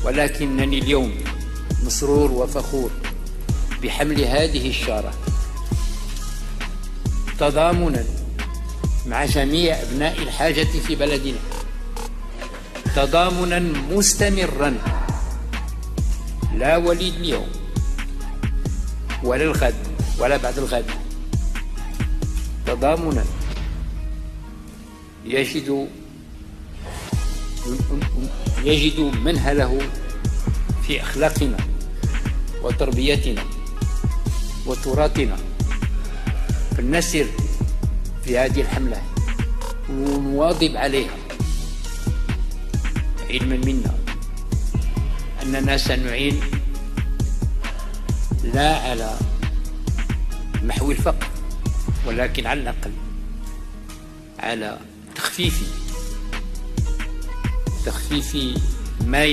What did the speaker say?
ولكنني اليوم مسرور وفخور بحمل هذه الشارة تضامنا مع جميع أبناء الحاجة في بلدنا، تضامنا مستمرا لا وليد اليوم ولا الغد ولا بعد الغد، تضامنا يجد منهله في أخلاقنا وتربيتنا وتراثنا. فلنسر في هذه الحملة ونواظب عليها، علما منا أننا سنعين لا على محو الفقر، ولكن على الأقل على تخفيف ما